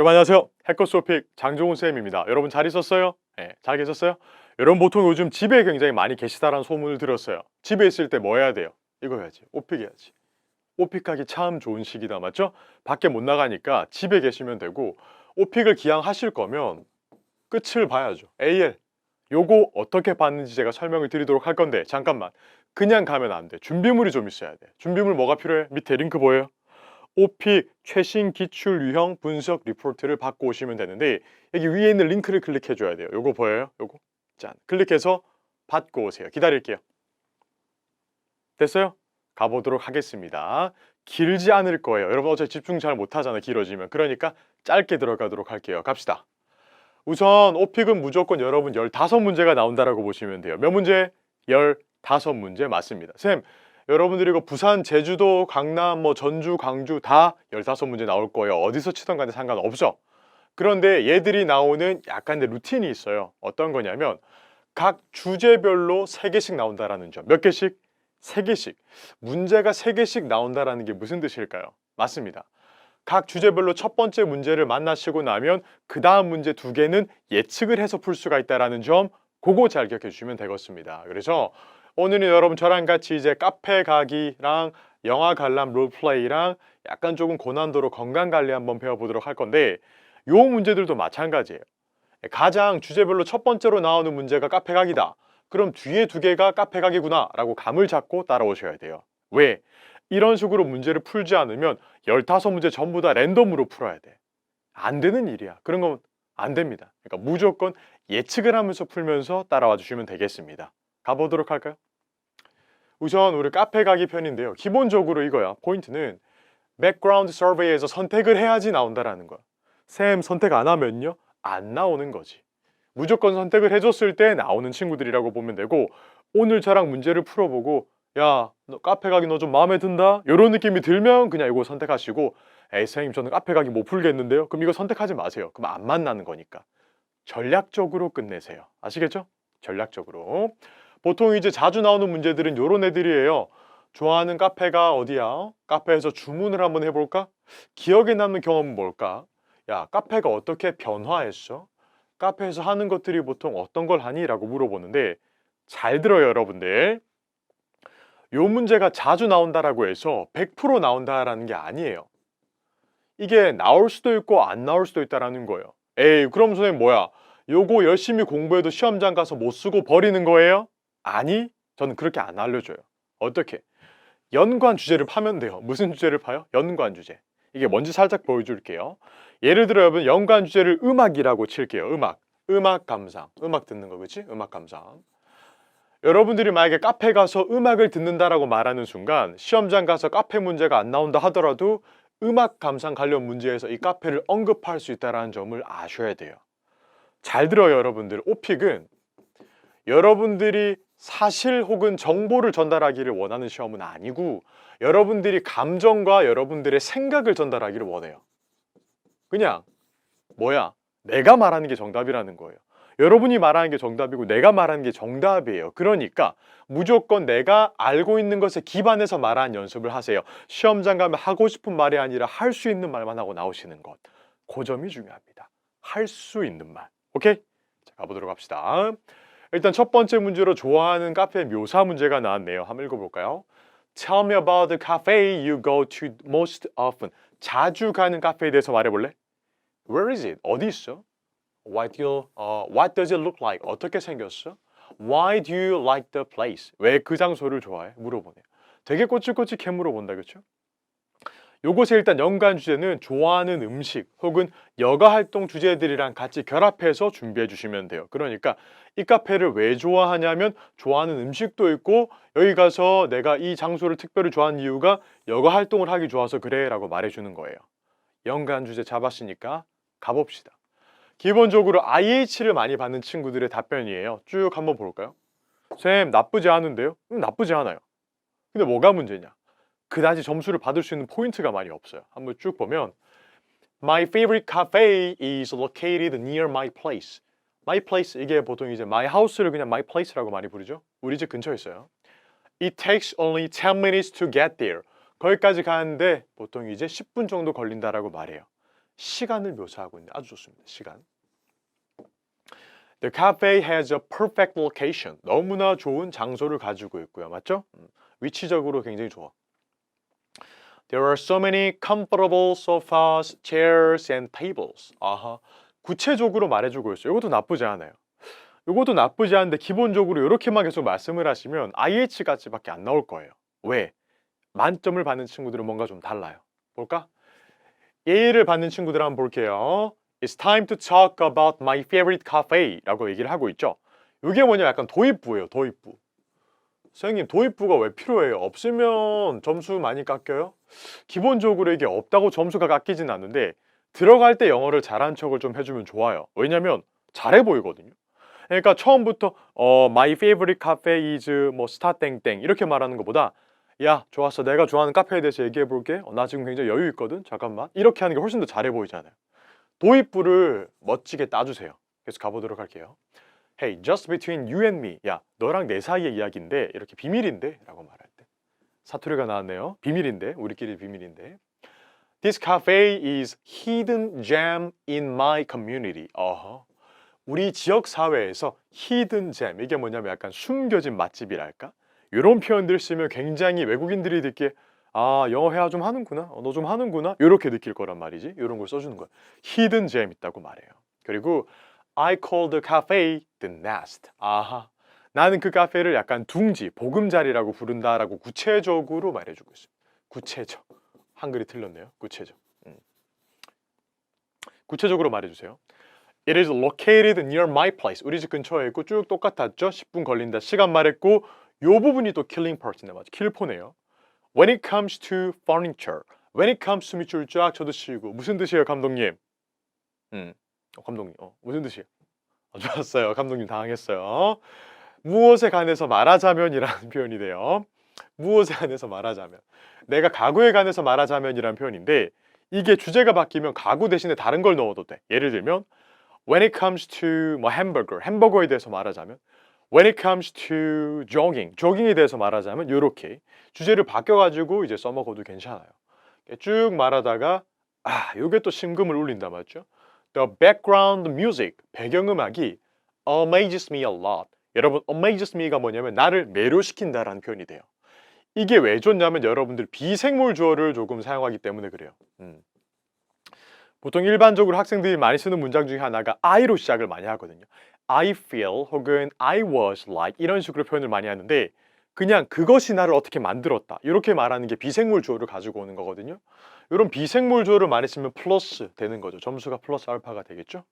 여러분 안녕하세요. 해커스 오픽 장종훈 쌤입니다. 여러분 잘 있었어요? 네, 잘 계셨어요? 여러분 보통 요즘 집에 굉장히 많이 계시다라는 소문을 들었어요. 집에 있을 때 뭐 해야 돼요? 이거 해야지. 오픽 해야지. 오픽하기 참 좋은 시기다 맞죠? 밖에 못 나가니까 집에 계시면 되고 오픽을 기왕 하실 거면 끝을 봐야죠. AL 요거 어떻게 봤는지 제가 설명을 드리도록 할 건데 잠깐만 그냥 가면 안 돼. 준비물이 좀 있어야 돼. 준비물 뭐가 필요해? 밑에 링크 보여요? 오픽 최신 기출 유형 분석 리포트를 받고 오시면 되는데 여기 위에 있는 링크를 클릭해 줘야 돼요. 요거 보여요? 요거 짠 클릭해서 받고 오세요. 기다릴게요. 됐어요? 가보도록 하겠습니다. 길지 않을 거예요. 여러분 어차피 집중 잘 못하잖아요. 길어지면. 그러니까 짧게 들어가도록 할게요. 갑시다. 우선 오픽은 무조건 여러분 15문제가 나온다라고 보시면 돼요. 몇 문제? 15문제 맞습니다. 쌤 여러분들이 이거 부산, 제주도, 강남, 전주, 광주 다 15문제 나올 거예요. 어디서 치던 간에 상관없어. 그런데 얘들이 나오는 약간의 루틴이 있어요. 어떤 거냐면 각 주제별로 3개씩 나온다라는 점. 몇 개씩? 3개씩. 문제가 3개씩 나온다라는 게 무슨 뜻일까요? 맞습니다. 각 주제별로 첫 번째 문제를 만나시고 나면 그 다음 문제 2개는 예측을 해서 풀 수가 있다는 점 그거 잘 기억해 주시면 되겠습니다. 그래서 오늘은 여러분 저랑 같이 이제 카페 가기랑 영화 관람 롤플레이랑 약간 조금 고난도로 건강관리 한번 배워보도록 할 건데 요 문제들도 마찬가지예요. 가장 주제별로 첫 번째로 나오는 문제가 카페 가기다. 그럼 뒤에 2개가 카페 가기구나 라고 감을 잡고 따라오셔야 돼요. 왜? 이런 식으로 문제를 풀지 않으면 15문제 전부 다 랜덤으로 풀어야 돼. 안 되는 일이야. 그런 건 안 됩니다. 그러니까 무조건 예측을 하면서 풀면서 따라와 주시면 되겠습니다. 가보도록 할까요? 우선 우리 카페 가기 편인데요. 기본적으로 이거야. 포인트는 백그라운드 서베이에서 선택을 해야지 나온다라는 거야. 쌤 선택 안 하면요? 안 나오는 거지. 무조건 선택을 해줬을 때 나오는 친구들이라고 보면 되고 오늘 저랑 문제를 풀어보고 야, 너 카페 가기 너 좀 마음에 든다? 이런 느낌이 들면 그냥 이거 선택하시고 에이 선생님 저는 카페 가기 못 풀겠는데요? 그럼 이거 선택하지 마세요. 그럼 안 만나는 거니까. 전략적으로 끝내세요. 아시겠죠? 전략적으로. 보통 이제 자주 나오는 문제들은 요런 애들이에요. 좋아하는 카페가 어디야? 카페에서 주문을 한번 해볼까? 기억에 남는 경험은 뭘까? 야, 카페가 어떻게 변화했어? 카페에서 하는 것들이 보통 어떤 걸 하니? 라고 물어보는데 잘 들어요 여러분들. 요 문제가 자주 나온다라고 해서 100% 나온다라는 게 아니에요. 이게 나올 수도 있고 안 나올 수도 있다라는 거예요. 에이 그럼 선생님 뭐야? 요거 열심히 공부해도 시험장 가서 못 쓰고 버리는 거예요? 아니 저는 그렇게 안 알려줘요. 어떻게? 연관 주제를 파면 돼요. 무슨 주제를 파요? 연관 주제. 이게 뭔지 살짝 보여줄게요. 예를 들어 여러분 연관 주제를 음악이라고 칠게요. 음악 감상. 음악 듣는 거 그치? 음악 감상. 여러분들이 만약에 카페 가서 음악을 듣는다라고 말하는 순간 시험장 가서 카페 문제가 안 나온다 하더라도 음악 감상 관련 문제에서 이 카페를 언급할 수 있다는 점을 아셔야 돼요. 잘 들어요 여러분들. 오픽은 여러분들이 사실 혹은 정보를 전달하기를 원하는 시험은 아니고 여러분들이 감정과 여러분들의 생각을 전달하기를 원해요. 그냥 뭐야 내가 말하는 게 정답이라는 거예요. 여러분이 말하는 게 정답이고 내가 말하는 게 정답이에요. 그러니까 무조건 내가 알고 있는 것에 기반해서 말하는 연습을 하세요. 시험장 가면 하고 싶은 말이 아니라 할 수 있는 말만 하고 나오시는 것. 그 점이 중요합니다. 할 수 있는 말. 오케이? 자, 가보도록 합시다. 일단 첫 번째 문제로 좋아하는 카페 묘사 문제가 나왔네요. 한번 읽어볼까요? Tell me about the cafe you go to most often. 자주 가는 카페에 대해서 말해볼래? Where is it? 어디 있어? What does it look like? 어떻게 생겼어? Why do you like the place? 왜 그 장소를 좋아해? 물어보네요. 되게 꼬치꼬치해 물어본다, 그렇죠? 요것의 일단 연관 주제는 좋아하는 음식 혹은 여가 활동 주제들이랑 같이 결합해서 준비해 주시면 돼요. 그러니까 이 카페를 왜 좋아하냐면 좋아하는 음식도 있고 여기 가서 내가 이 장소를 특별히 좋아하는 이유가 여가 활동을 하기 좋아서 그래 라고 말해주는 거예요. 연관 주제 잡았으니까 가봅시다. 기본적으로 IH를 많이 받는 친구들의 답변이에요. 쭉 한번 볼까요? 쌤 나쁘지 않은데요? 나쁘지 않아요. 근데 뭐가 문제냐? 그다지 점수를 받을 수 있는 포인트가 많이 없어요. 한번 쭉 보면 My favorite cafe is located near my place. My place 이게 보통 이제 my house를 그냥 my place라고 많이 부르죠. 우리 집 근처에 있어요. It takes only 10 minutes to get there. 거기까지 가는데 보통 이제 10분 정도 걸린다라고 말해요. 시간을 묘사하고 있는데 아주 좋습니다. 시간. The cafe has a perfect location. 너무나 좋은 장소를 가지고 있고요. 맞죠? 위치적으로 굉장히 좋아. There are so many comfortable sofas, chairs, and tables. 아하. 구체적으로 말해주고 있어요. 이것도 나쁘지 않아요. 이것도 나쁘지 않은데 기본적으로 이렇게만 계속 말씀을 하시면 IH까지밖에 안 나올 거예요. 왜? 만점을 받는 친구들은 뭔가 좀 달라요. 볼까? A를 받는 친구들 한번 볼게요. It's time to talk about my favorite cafe 라고 얘기를 하고 있죠. 이게 뭐냐 약간 도입부예요. 도입부. 선생님 도입부가 왜 필요해요? 없으면 점수 많이 깎여요? 기본적으로 이게 없다고 점수가 깎이진 않는데 들어갈 때 영어를 잘한 척을 좀 해주면 좋아요. 왜냐면 잘해 보이거든요. 그러니까 처음부터 my favorite cafe is 뭐 스타 땡땡 이렇게 말하는 것보다 야 좋았어 내가 좋아하는 카페에 대해서 얘기해 볼게. 나 지금 굉장히 여유 있거든. 잠깐만. 이렇게 하는 게 훨씬 더 잘해 보이잖아요. 도입부를 멋지게 따주세요. 그래서 가보도록 할게요. Hey, just between you and me. 야, 너랑 내 사이의 이야기인데 이렇게 비밀인데 라고 말할 때 사투리가 나왔네요. 비밀인데, 우리끼리 비밀인데. This cafe is hidden gem in my community. 우리 지역 사회에서 hidden gem, 이게 뭐냐면 약간 숨겨진 맛집이랄까? 이런 표현들 쓰면 굉장히 외국인들이 듣기에 아, 영어 회화 좀 하는구나. 너 좀 하는구나. 이렇게 느낄 거란 말이지. 이런 걸 써주는 거야. hidden gem 있다고 말해요. 그리고 I call the cafe the nest. 아하. 나는 그 카페를 약간 둥지, 보금자리라고 부른다라고 구체적으로 말해주고 있습니다. 구체적. 한글이 틀렸네요. 구체적. 구체적으로 말해주세요. It is located near my place. 우리 집 근처에 있고 쭉 똑같았죠? 10분 걸린다. 시간 말했고 요 부분이 또 killing part네. 맞아. 킬포네요. When it comes to furniture. When it comes to 밑줄 쫙 쳐드시고 무슨 뜻이에요, 감독님? 감독님, 무슨 뜻이에요? 좋았어요. 감독님 당황했어요. 무엇에 관해서 말하자면이라는 표현이 돼요. 무엇에 관해서 말하자면. 내가 가구에 관해서 말하자면이라는 표현인데 이게 주제가 바뀌면 가구 대신에 다른 걸 넣어도 돼. 예를 들면 When it comes to 뭐 햄버거에 대해서 말하자면 When it comes to 조깅에 대해서 말하자면 이렇게 주제를 바뀌어가지고 이제 써먹어도 괜찮아요. 쭉 말하다가 요게 또 심금을 울린다 맞죠? The background music, 배경음악이 amazes me a lot. 여러분, amazes me가 뭐냐면 나를 매료시킨다라는 표현이 돼요. 이게 왜 좋냐면 여러분들 비생물 주어를 조금 사용하기 때문에 그래요. 보통 일반적으로 학생들이 많이 쓰는 문장 중에 하나가 I로 시작을 많이 하거든요. I feel 혹은 I was like 이런 식으로 표현을 많이 하는데 그냥 그것이 나를 어떻게 만들었다 이렇게 말하는 게 비생물 주어를 가지고 오는 거거든요. 이런 비생물 주어를 많이 쓰면 플러스 되는 거죠. 점수가 플러스 알파가 되겠죠.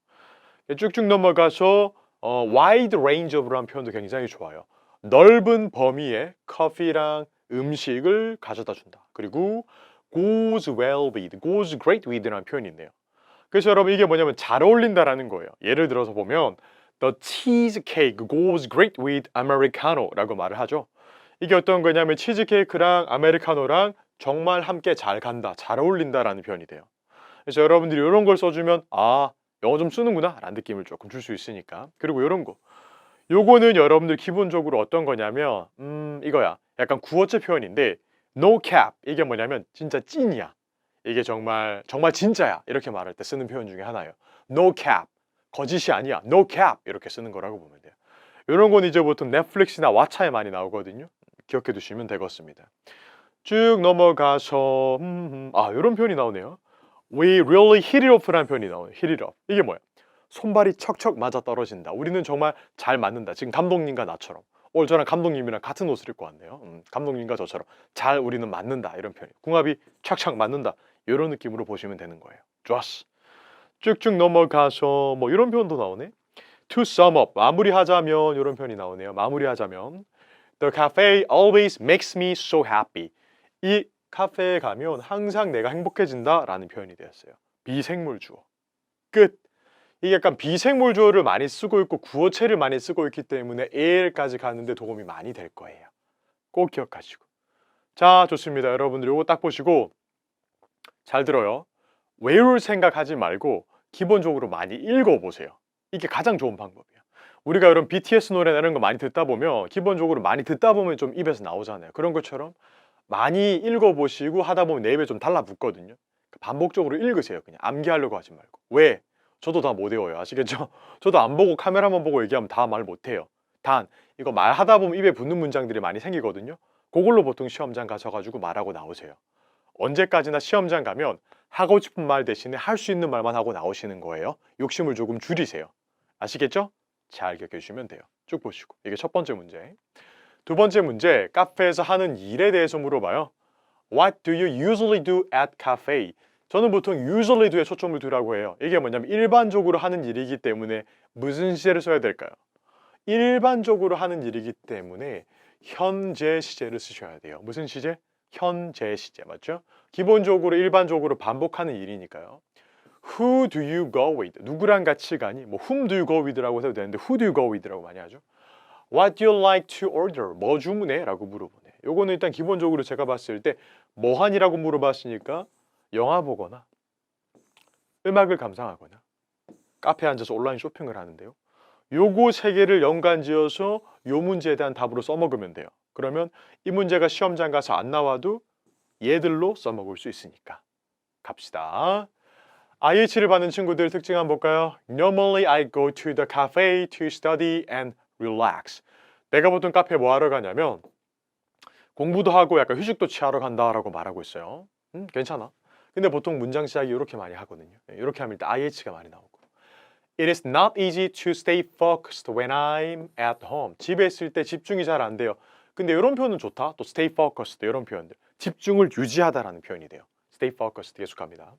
쭉쭉 넘어가서 wide range of라는 표현도 굉장히 좋아요. 넓은 범위의 커피랑 음식을 가져다 준다. 그리고 goes well with, goes great with라는 표현이 있네요. 그래서 여러분 이게 뭐냐면 잘 어울린다라는 거예요. 예를 들어서 보면 The cheesecake goes great with Americano라고 말을 하죠. 이게 어떤 거냐면 치즈케이크랑 아메리카노랑 정말 함께 잘 간다, 잘 어울린다라는 표현이 돼요. 그래서 여러분들이 이런 걸 써주면 영어 좀 쓰는구나 라는 느낌을 조금 줄 수 있으니까. 그리고 이런 거 요거는 여러분들 기본적으로 어떤 거냐면 이거야 약간 구어체 표현인데 no cap 이게 뭐냐면 진짜 찐이야. 이게 정말 진짜야 이렇게 말할 때 쓰는 표현 중에 하나예요. No cap 거짓이 아니야. No cap 이렇게 쓰는 거라고 보면 돼요. 이런 건 이제 보통 넷플릭스나 왓챠에 많이 나오거든요. 기억해 두시면 되겠습니다. 쭉 넘어가서 이런 표현이 나오네요. We really hit it off라는 표현이 나오네요. hit it off 이게 뭐야? 손발이 척척 맞아 떨어진다. 우리는 정말 잘 맞는다. 지금 감독님과 나처럼. 오늘 저랑 감독님이랑 같은 옷을 입고 왔네요. 감독님과 저처럼 잘 우리는 맞는다. 이런 표현이. 궁합이 착착 맞는다. 이런 느낌으로 보시면 되는 거예요. 좋았어. 쭉쭉 넘어가서 뭐 이런 표현도 나오네. To sum up, 마무리하자면 이런 표현이 나오네요. 마무리하자면 The cafe always makes me so happy. 이 카페에 가면 항상 내가 행복해진다 라는 표현이 되었어요. 비생물 주어. 끝. 이게 약간 비생물 주어를 많이 쓰고 있고 구어체를 많이 쓰고 있기 때문에 AL까지 가는데 도움이 많이 될 거예요. 꼭 기억하시고. 자, 좋습니다. 여러분들 이거 딱 보시고 잘 들어요. 외울 생각하지 말고 기본적으로 많이 읽어보세요. 이게 가장 좋은 방법이에요. 우리가 이런 BTS 노래나 이런 거 많이 듣다 보면 기본적으로 많이 듣다 보면 좀 입에서 나오잖아요. 그런 것처럼 많이 읽어보시고 하다 보면 내 입에 좀 달라붙거든요. 반복적으로 읽으세요. 그냥 암기하려고 하지 말고. 왜? 저도 다 못 외워요. 아시겠죠? 저도 안 보고 카메라만 보고 얘기하면 다 말 못해요. 단 이거 말하다 보면 입에 붙는 문장들이 많이 생기거든요. 그걸로 보통 시험장 가셔가지고 말하고 나오세요. 언제까지나 시험장 가면 하고 싶은 말 대신에 할 수 있는 말만 하고 나오시는 거예요. 욕심을 조금 줄이세요. 아시겠죠? 잘 기억해 주시면 돼요. 쭉 보시고. 이게 첫 번째 문제. 두 번째 문제, 카페에서 하는 일에 대해서 물어봐요. What do you usually do at cafe? 저는 보통 usually do에 초점을 두라고 해요. 이게 뭐냐면 일반적으로 하는 일이기 때문에 무슨 시제를 써야 될까요? 일반적으로 하는 일이기 때문에 현재 시제를 쓰셔야 돼요. 무슨 시제? 현재 시제, 맞죠? 기본적으로 일반적으로 반복하는 일이니까요. Who do you go with? 누구랑 같이 가니? 뭐 whom do you go with라고 해도 되는데 who do you go with라고 많이 하죠. What do you like to order? 뭐 주문해? 라고 물어보네. 요거는 일단 기본적으로 제가 봤을 때 뭐하니라고 물어봤으니까 영화 보거나 음악을 감상하거나 카페에 앉아서 온라인 쇼핑을 하는데요. 요거 세 개를 연관지어서 요 문제에 대한 답으로 써먹으면 돼요. 그러면 이 문제가 시험장 가서 안 나와도 얘들로 써먹을 수 있으니까. 갑시다. IH를 받는 친구들 특징 한번 볼까요? Normally I go to the cafe to study and relax. 내가 보통 카페에 뭐 하러 가냐면 공부도 하고 약간 휴식도 취하러 간다라고 말하고 있어요. 괜찮아. 근데 보통 문장 시작이 이렇게 많이 하거든요. 이렇게 하면 일단 IH가 많이 나오고. It is not easy to stay focused when I'm at home. 집에 있을 때 집중이 잘 안 돼요. 근데 이런 표현은 좋다. 또 stay focused 이런 표현들. 집중을 유지하다라는 표현이 돼요. stay focused 계속합니다.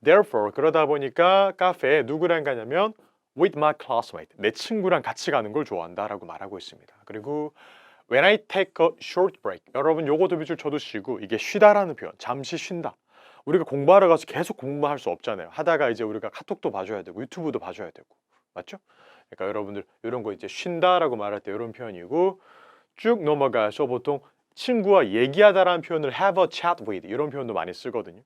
Therefore 그러다 보니까 카페에 누구랑 가냐면 with my classmate. 내 친구랑 같이 가는 걸 좋아한다라고 말하고 있습니다. 그리고 when I take a short break. 여러분 요것도 밑줄 쳐두시고 이게 쉬다라는 표현. 잠시 쉰다. 우리가 공부하러 가서 계속 공부만 할 수 없잖아요. 하다가 이제 우리가 카톡도 봐줘야 되고 유튜브도 봐줘야 되고. 맞죠? 그러니까 여러분들 이런 거 이제 쉰다라고 말할 때 이런 표현이고 쭉 넘어가서 보통 친구와 얘기하다라는 표현을 have a chat with 이런 표현도 많이 쓰거든요.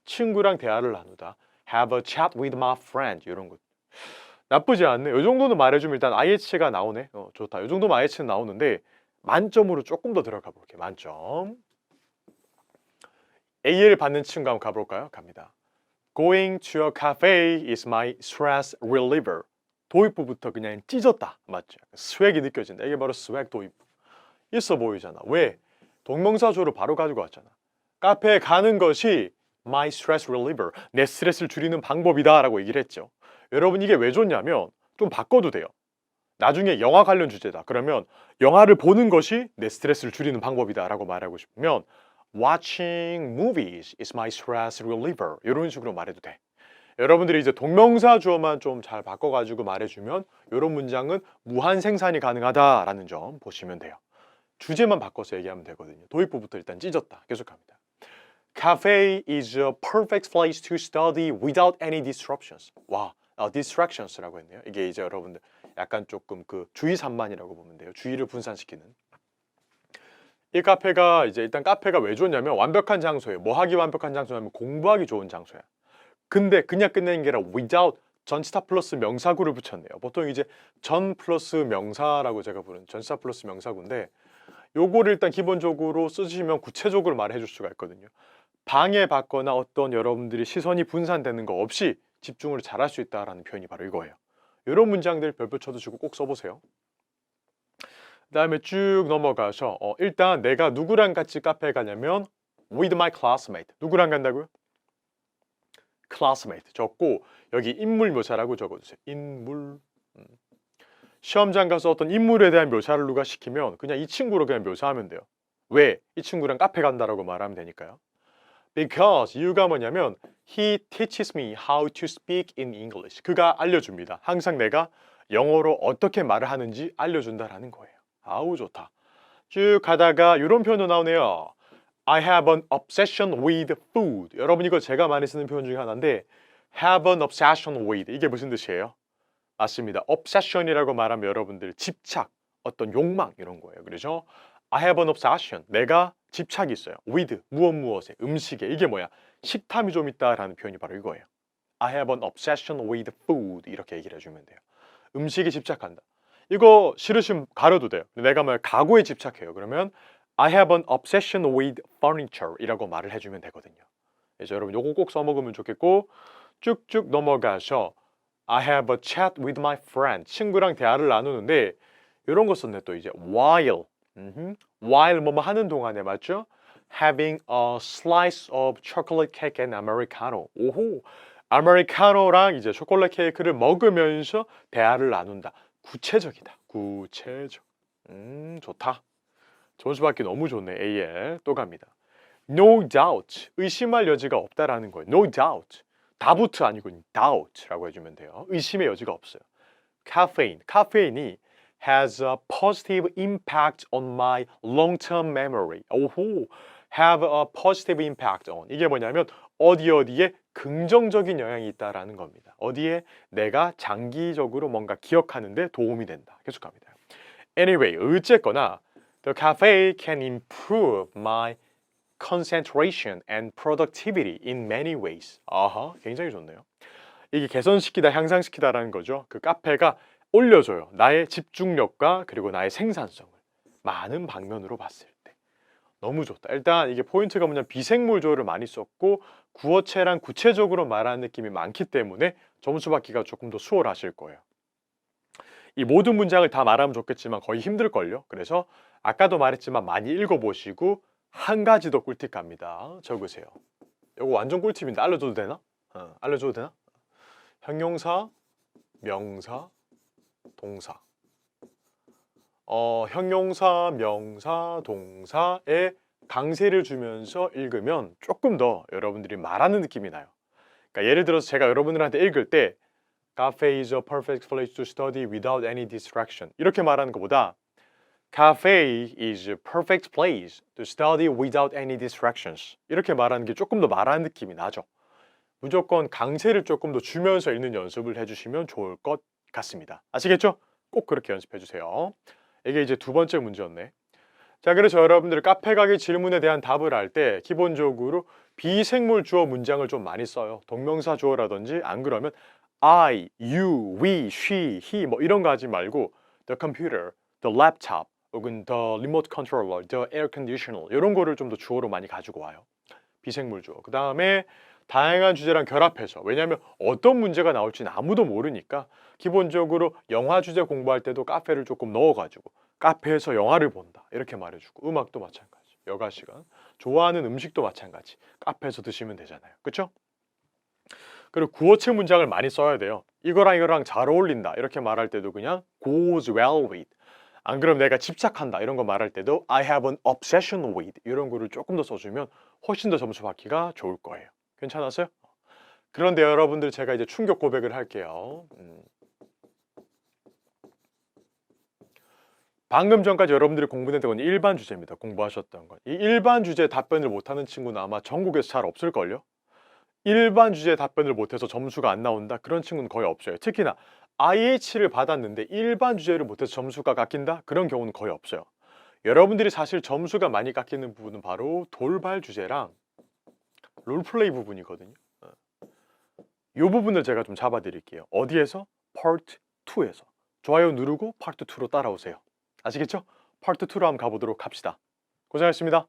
친구랑 대화를 나누다. have a chat with my friend 이런 것. 나쁘지 않네. 이 정도는 말해주면 일단 IH가 나오네. 좋다. 이 정도면 IH는 나오는데 만점으로 조금 더 들어가 볼게요. 만점. A를 받는 친구 한번 가볼까요? 갑니다. Going to a cafe is my stress reliever. 도입부부터 그냥 찢었다. 맞죠? 스웩이 느껴진다. 이게 바로 스웩 도입부. 있어 보이잖아. 왜? 동명사조를 바로 가지고 왔잖아. 카페에 가는 것이 my stress reliever. 내 스트레스를 줄이는 방법이다 라고 얘기를 했죠. 여러분 이게 왜 좋냐면 좀 바꿔도 돼요. 나중에 영화 관련 주제다. 그러면 영화를 보는 것이 내 스트레스를 줄이는 방법이다 라고 말하고 싶으면 Watching movies is my stress reliever. 이런 식으로 말해도 돼. 여러분들이 이제 동명사 주어만 좀 잘 바꿔가지고 말해주면 이런 문장은 무한 생산이 가능하다라는 점 보시면 돼요. 주제만 바꿔서 얘기하면 되거든요. 도입부부터 일단 찢었다. 계속합니다. Cafe is a perfect place to study without any disruptions. 와, distractions라고 했네요. 이게 이제 여러분들 약간 조금 그 주의 산만이라고 보면 돼요. 주의를 분산시키는. 이 카페가 이제 일단 카페가 왜 좋냐면 완벽한 장소예요. 뭐 하기 완벽한 장소냐면 공부하기 좋은 장소야. 근데 그냥 끝내는 게 아니라 without 전치사 플러스 명사구를 붙였네요. 보통 이제 전 플러스 명사라고 제가 부르는 전치사 플러스 명사구인데 요거를 일단 기본적으로 쓰시면 구체적으로 말해 줄 수가 있거든요. 방해받거나 어떤 여러분들이 시선이 분산되는 거 없이 집중을 잘할 수 있다라는 표현이 바로 이거예요. 이런 문장들 별표 쳐두시고 꼭 써보세요. 그 다음에 쭉 넘어가서 일단 내가 누구랑 같이 카페에 가냐면 with my classmate. 누구랑 간다고요? classmate 적고 여기 인물 묘사라고 적어주세요. 인물. 시험장 가서 어떤 인물에 대한 묘사를 누가 시키면 그냥 이 친구로 그냥 묘사하면 돼요. 왜? 이 친구랑 카페 간다라고 말하면 되니까요. Because 이유가 뭐냐면 he teaches me how to speak in English. 그가 알려줍니다. 항상 내가 영어로 어떻게 말을 하는지 알려준다라는 거예요. 아우 좋다. 쭉 가다가 이런 표현도 나오네요. I have an obsession with food. 여러분 이거 제가 많이 쓰는 표현 중에 하나인데 have an obsession with 이게 무슨 뜻이에요? 맞습니다. obsession이라고 말하면 여러분들 집착, 어떤 욕망 이런 거예요. 그렇죠? I have an obsession. 내가 집착이 있어요. with 무엇에 음식에 이게 뭐야? 식탐이 좀 있다라는 표현이 바로 이거예요. I have an obsession with food 이렇게 얘기를 해주면 돼요. 음식에 집착한다. 이거 싫으시면 가려도 돼요. 내가 뭐 가구에 집착해요. 그러면 I have an obsession with furniture 이라고 말을 해주면 되거든요. 그래서 여러분 요거 꼭 써먹으면 좋겠고 쭉쭉 넘어가서 I have a chat with my friend. 친구랑 대화를 나누는데 이런 거 썼네 또 이제 while. while 뭐뭐 하는 동안에 맞죠? Having a slice of chocolate cake and americano. 오호. 아메리카노랑 이제 초콜릿 케이크를 먹으면서 대화를 나눈다. 구체적이다. 구체적. 좋다. 점수 받기 너무 좋네. A에 또 갑니다. No doubt. 의심할 여지가 없다라는 거예요. No doubt. doubt 아니고 doubt라고 해주면 돼요. 의심의 여지가 없어요. Caffeine. 카페인이 has a positive impact on my long-term memory. 오호. have a positive impact on. 이게 뭐냐면 어디에 긍정적인 영향이 있다라는 겁니다. 어디에 내가 장기적으로 뭔가 기억하는데 도움이 된다. 계속합니다. Anyway, 어쨌거나 the cafe can improve my concentration and productivity in many ways. 아하, 굉장히 좋네요. 이게 개선시키다, 향상시키다라는 거죠. 그 카페가 올려줘요. 나의 집중력과 그리고 나의 생산성을 많은 방면으로 봤을 때. 너무 좋다. 일단 이게 포인트가 뭐냐면 비생물 조를 많이 썼고 구어체랑 구체적으로 말하는 느낌이 많기 때문에 점수 받기가 조금 더 수월하실 거예요. 이 모든 문장을 다 말하면 좋겠지만 거의 힘들걸요. 그래서 아까도 말했지만 많이 읽어보시고 한 가지 더 꿀팁 갑니다. 적으세요. 이거 완전 꿀팁인데 알려줘도 되나? 알려줘도 되나? 형용사, 명사, 동사. 형용사, 명사, 동사에 강세를 주면서 읽으면 조금 더 여러분들이 말하는 느낌이 나요. 그러니까 예를 들어서 제가 여러분들한테 읽을 때 Cafe is a perfect place to study without any distraction 이렇게 말하는 것보다 Cafe is a perfect place to study without any distractions 이렇게 말하는 게 조금 더 말하는 느낌이 나죠. 무조건 강세를 조금 더 주면서 읽는 연습을 해주시면 좋을 것 같습니다. 아시겠죠? 꼭 그렇게 연습해 주세요. 이게 이제 두 번째 문제였네. 자, 그래서 여러분들 카페 가기 질문에 대한 답을 할 때 기본적으로 비생물 주어 문장을 좀 많이 써요. 동명사 주어라든지 안 그러면 I, you, we, she, he 뭐 이런 거 하지 말고 the computer, the laptop 혹은 the remote controller, the air conditioner 이런 거를 좀 더 주어로 많이 가지고 와요. 비생물 주어. 그 다음에 다양한 주제랑 결합해서 왜냐하면 어떤 문제가 나올지는 아무도 모르니까 기본적으로 영화 주제 공부할 때도 카페를 조금 넣어가지고 카페에서 영화를 본다 이렇게 말해주고 음악도 마찬가지 여가 시간 좋아하는 음식도 마찬가지 카페에서 드시면 되잖아요. 그렇죠? 그리고 구어체 문장을 많이 써야 돼요. 이거랑 잘 어울린다 이렇게 말할 때도 그냥 goes well with 안 그럼 내가 집착한다 이런 거 말할 때도 I have an obsession with 이런 거를 조금 더 써주면 훨씬 더 점수 받기가 좋을 거예요. 괜찮았어요? 그런데 여러분들 제가 이제 충격 고백을 할게요. 방금 전까지 여러분들이 공부했던 건 일반 주제입니다. 공부하셨던 건. 이 일반 주제 답변을 못하는 친구는 아마 전국에서 잘 없을걸요? 일반 주제 답변을 못해서 점수가 안 나온다? 그런 친구는 거의 없어요. 특히나 IH를 받았는데 일반 주제를 못해서 점수가 깎인다? 그런 경우는 거의 없어요. 여러분들이 사실 점수가 많이 깎이는 부분은 바로 돌발 주제랑 롤플레이 부분이거든요. 이 부분을 제가 좀 잡아드릴게요. 어디에서? 파트 2에서. 좋아요 누르고 파트 2로 따라오세요. 아시겠죠? 파트 2로 한번 가보도록 합시다. 고생하셨습니다.